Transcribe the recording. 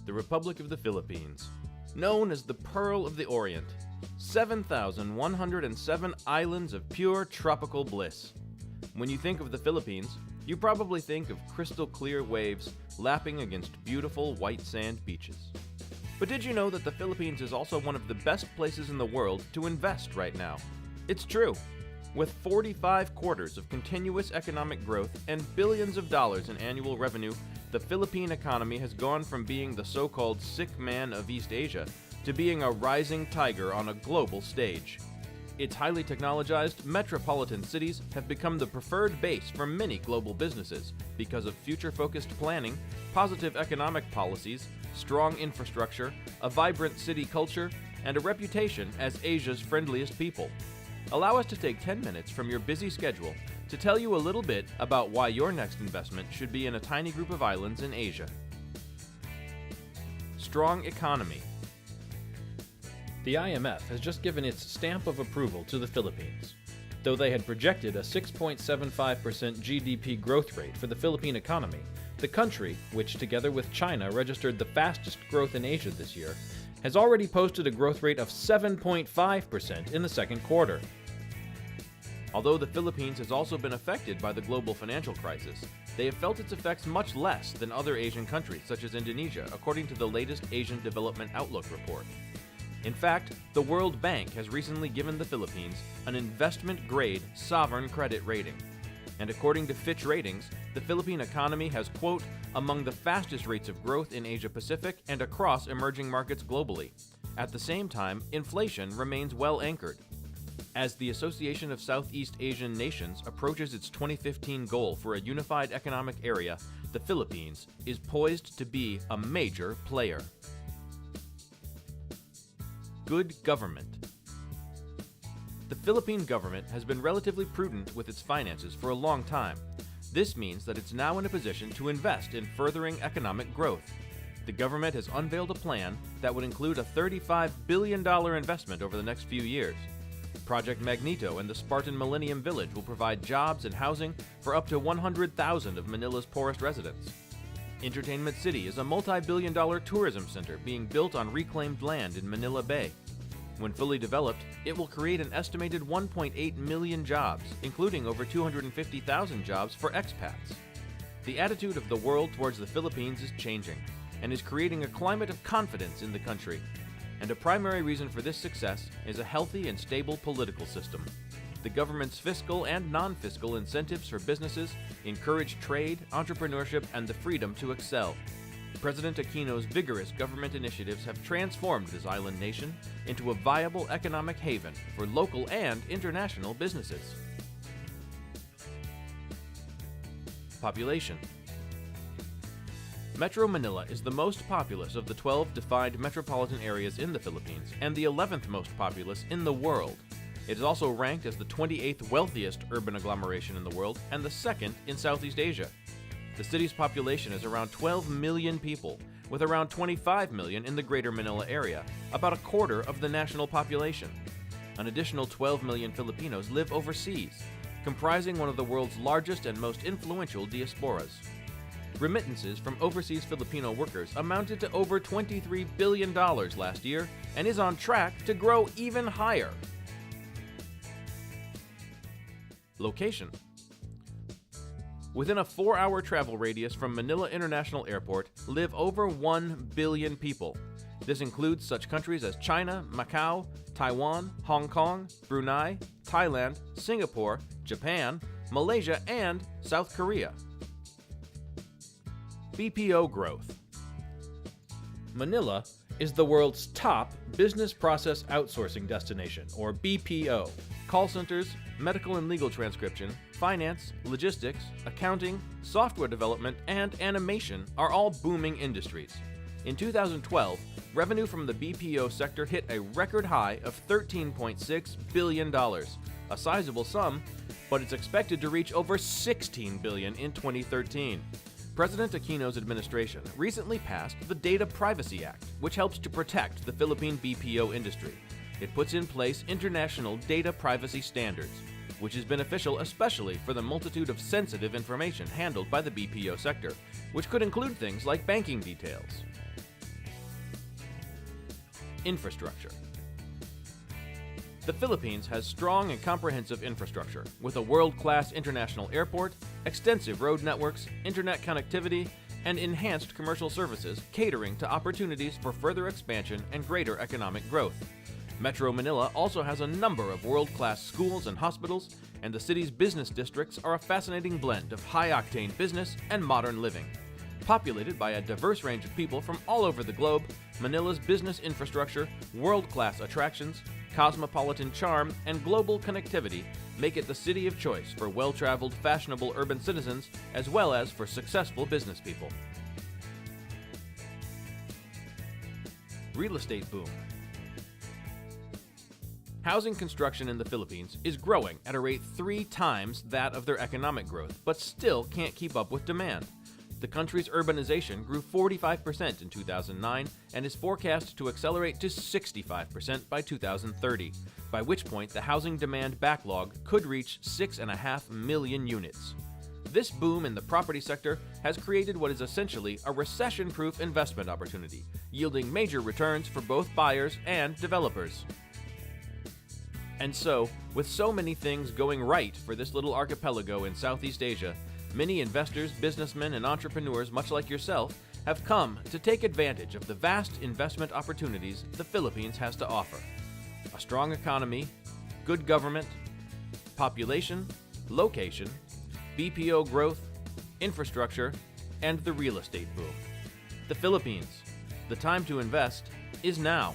the Republic of the Philippines. Known as the Pearl of the Orient, 7,107 islands of pure tropical bliss. When you think of the Philippines, you probably think of crystal clear waves lapping against beautiful white sand beaches. But did you know that the Philippines is also one of the best places in the world to invest right now? It's true. With 45 quarters of continuous economic growth and billions of dollars in annual revenue, the Philippine economy has gone from being the so-called sick man of East Asia to being a rising tiger on a global stage. Its highly technologized metropolitan cities have become the preferred base for many global businesses because of future-focused planning, positive economic policies, strong infrastructure, a vibrant city culture, and a reputation as Asia's friendliest people. Allow us to take 10 minutes from your busy schedule to tell you a little bit about why your next investment should be in a tiny group of islands in Asia. Strong economy. The IMF has just given its stamp of approval to the Philippines. Though they had projected a 6.75% GDP growth rate for the Philippine economy, the country, which together with China registered the fastest growth in Asia this year, has already posted a growth rate of 7.5% in the second quarter. Although the Philippines has also been affected by the global financial crisis, they have felt its effects much less than other Asian countries such as Indonesia, according to the latest Asian Development Outlook report. In fact, the World Bank has recently given the Philippines an investment-grade sovereign credit rating. And according to Fitch Ratings, the Philippine economy has, quote, among the fastest rates of growth in Asia-Pacific and across emerging markets globally. At the same time, inflation remains well anchored. As the Association of Southeast Asian Nations approaches its 2015 goal for a unified economic area, the Philippines is poised to be a major player. Good government. The Philippine government has been relatively prudent with its finances for a long time. This means that it's now in a position to invest in furthering economic growth. The government has unveiled a plan that would include a $35 billion investment over the next few years. Project Magneto and the Spartan Millennium Village will provide jobs and housing for up to 100,000 of Manila's poorest residents. Entertainment City is a multi-billion-dollar tourism center being built on reclaimed land in Manila Bay. When fully developed, it will create an estimated 1.8 million jobs, including over 250,000 jobs for expats. The attitude of the world towards the Philippines is changing and is creating a climate of confidence in the country. And a primary reason for this success is a healthy and stable political system. The government's fiscal and non-fiscal incentives for businesses encourage trade, entrepreneurship, and the freedom to excel. President Aquino's vigorous government initiatives have transformed this island nation into a viable economic haven for local and international businesses. Population. Metro Manila is the most populous of the 12 defined metropolitan areas in the Philippines and the 11th most populous in the world. It is also ranked as the 28th wealthiest urban agglomeration in the world and the second in Southeast Asia. The city's population is around 12 million people, with around 25 million in the greater Manila area, about a quarter of the national population. An additional 12 million Filipinos live overseas, comprising one of the world's largest and most influential diasporas. Remittances from overseas Filipino workers amounted to over $23 billion last year and is on track to grow even higher. Location. Within a 4-hour travel radius from Manila International Airport live over 1 billion people. This includes such countries as China, Macau, Taiwan, Hong Kong, Brunei, Thailand, Singapore, Japan, Malaysia, and South Korea. BPO growth. Manila is the world's top business process outsourcing destination, or BPO. Call centers, medical and legal transcription, finance, logistics, accounting, software development, and animation are all booming industries. In 2012, revenue from the BPO sector hit a record high of $13.6 billion, a sizable sum, but it's expected to reach over $16 billion in 2013. President Aquino's administration recently passed the Data Privacy Act, which helps to protect the Philippine BPO industry. It puts in place international data privacy standards, which is beneficial especially for the multitude of sensitive information handled by the BPO sector, which could include things like banking details. Infrastructure. The Philippines has strong and comprehensive infrastructure, with a world-class international airport, extensive road networks, internet connectivity, and enhanced commercial services catering to opportunities for further expansion and greater economic growth. Metro Manila also has a number of world-class schools and hospitals, and the city's business districts are a fascinating blend of high-octane business and modern living. Populated by a diverse range of people from all over the globe, Manila's business infrastructure, world-class attractions, cosmopolitan charm, and global connectivity make it the city of choice for well-traveled, fashionable urban citizens as well as for successful business people. Real estate boom. Housing construction in the Philippines is growing at a rate 3 times that of their economic growth, but still can't keep up with demand. The country's urbanization grew 45% in 2009 and is forecast to accelerate to 65% by 2030, by which point the housing demand backlog could reach 6.5 million units. This boom in the property sector has created what is essentially a recession-proof investment opportunity, yielding major returns for both buyers and developers. And so, with so many things going right for this little archipelago in Southeast Asia, many investors, businessmen, and entrepreneurs much like yourself have come to take advantage of the vast investment opportunities the Philippines has to offer. A strong economy, good government, population, location, BPO growth, infrastructure, and the real estate boom. The Philippines. The time to invest is now.